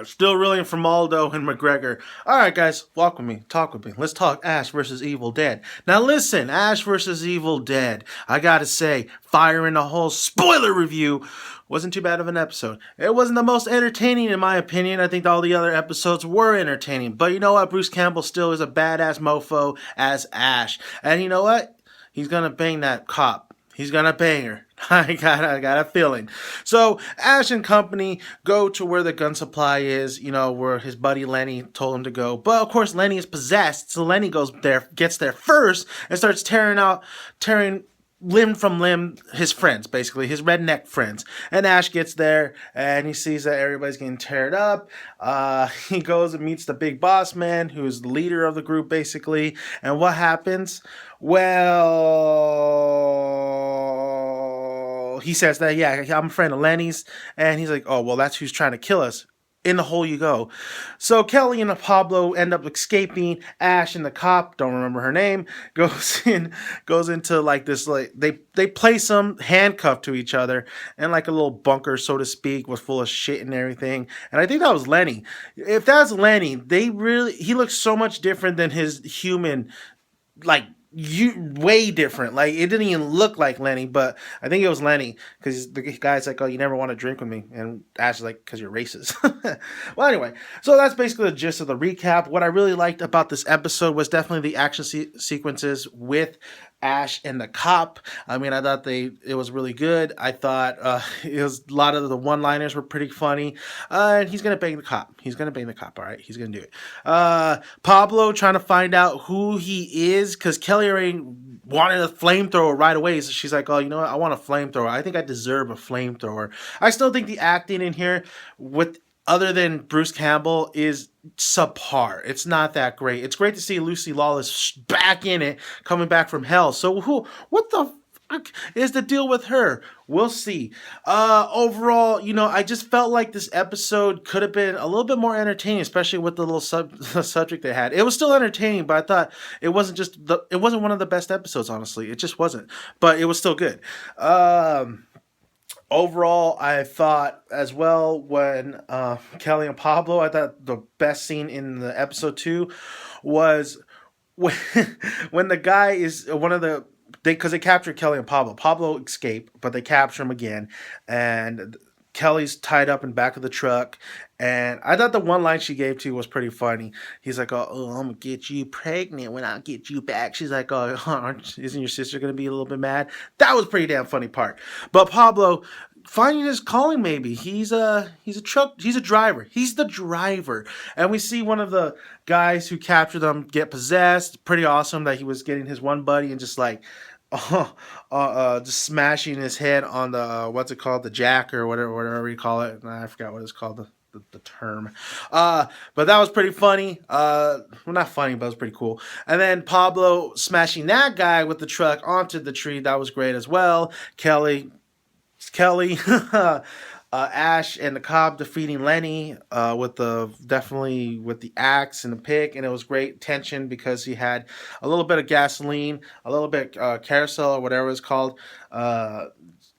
Still rooting for Maldo and McGregor. All right, guys, walk with me, talk with me. Let's talk Ash versus Evil Dead. Now, listen, Ash versus Evil Dead. I gotta say, fire in the hole spoiler review. Wasn't too bad of an episode. It wasn't the most entertaining, in my opinion. I think all the other episodes were entertaining. But you know what? Bruce Campbell still is a badass mofo as Ash. And you know what? He's gonna bang that cop. He's gonna bang her. I got a feeling. So Ash and company go to where the gun supply is, you know, where his buddy Lenny told him to go. But of course Lenny is possessed, so Lenny goes there, gets there first, and starts tearing limb from limb his friends, basically his redneck friends. And Ash gets there and he sees that everybody's getting teared up. He goes and meets the big boss man, who's the leader of the group, basically. And what happens? Well, he says that, yeah, I'm a friend of Lenny's. And he's like, oh, well, that's who's trying to kill us. In the hole you go. So Kelly and Pablo end up escaping. Ash and the cop, don't remember her name, goes into like this, like they place them handcuffed to each other in like a little bunker, so to speak, was full of shit and everything. And I think that was Lenny. If that's Lenny, he looks so much different than his human, like way different. Like it didn't even look like Lenny, but I think it was Lenny because the guy's like, "Oh, you never want to drink with me," and Ash is like, "Because you're racist." Well, anyway, so that's basically the gist of the recap. What I really liked about this episode was definitely the action sequences with Ash and the cop. I mean, I thought it was really good. I thought it was a lot of the one-liners were pretty funny. And he's gonna bang the cop. He's gonna bang the cop. All right, he's gonna do it. Pablo trying to find out who he is because Kelly already wanted a flamethrower right away. So she's like, "Oh, you know what? I want a flamethrower. I think I deserve a flamethrower." I still think the acting in here with other than Bruce Campbell is subpar. It's not that great. It's great to see Lucy Lawless back in it, coming back from hell. So what the fuck is the deal with her? We'll see. Overall, you know, I just felt like this episode could have been a little bit more entertaining, especially with the little subject they had. It was still entertaining, but I thought it wasn't one of the best episodes, honestly. It just wasn't. But it was still good. Overall, I thought as well when Kelly and Pablo, I thought the best scene in the episode 2 was when the guy is because they captured Kelly and Pablo. Pablo escaped, but they capture him again, and Kelly's tied up in back of the truck. And I thought the one line she gave to was pretty funny. He's like, "Oh, I'm gonna get you pregnant when I get you back." She's like, "Oh, isn't your sister gonna be a little bit mad?" That was a pretty damn funny part. But Pablo finding his calling, maybe he's a driver. He's the driver, and we see one of the guys who captured them get possessed. Pretty awesome that he was getting his one buddy and just like just smashing his head on the what's it called, the jack or whatever you call it. I forgot what it's called, the term. But that was pretty funny. Well, not funny, but it was pretty cool. And then Pablo smashing that guy with the truck onto the tree. That was great as well. Kelly, Ash and the cop defeating Lenny definitely with the axe and the pick, and it was great tension because he had a little bit of gasoline, a little bit carousel or whatever it's called, a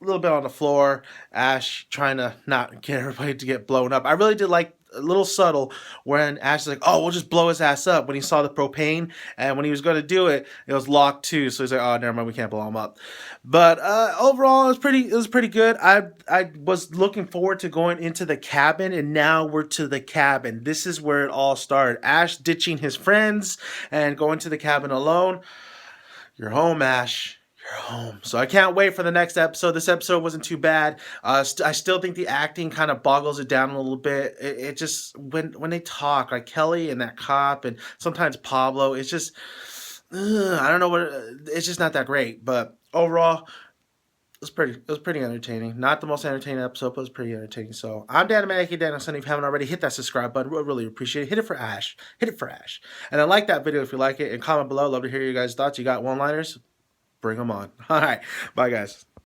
little bit on the floor. Ash trying to not get everybody to get blown up. I really did like a little subtle when Ash is like, "Oh, we'll just blow his ass up," when he saw the propane, and when he was going to do it, it was locked too. So he's like, "Oh, never mind, we can't blow him up." But overall, it was pretty good. I was looking forward to going into the cabin, and now we're to the cabin. This is where it all started. Ash ditching his friends and going to the cabin alone. You're home, Ash. Home. So I can't wait for the next episode. This episode wasn't too bad. I still think the acting kind of boggles it down a little bit. It just when they talk, like Kelly and that cop, and sometimes Pablo, it's just I don't know what. It's just not that great. But overall, it was pretty entertaining. Not the most entertaining episode, but it was pretty entertaining. So I'm Dan Manaki Danielson. If you haven't already, hit that subscribe button. We'll really appreciate it. Hit it for Ash. And then like that video if you like it, and comment below. Love to hear you guys' thoughts. You got one-liners? Bring them on. All right. Bye, guys.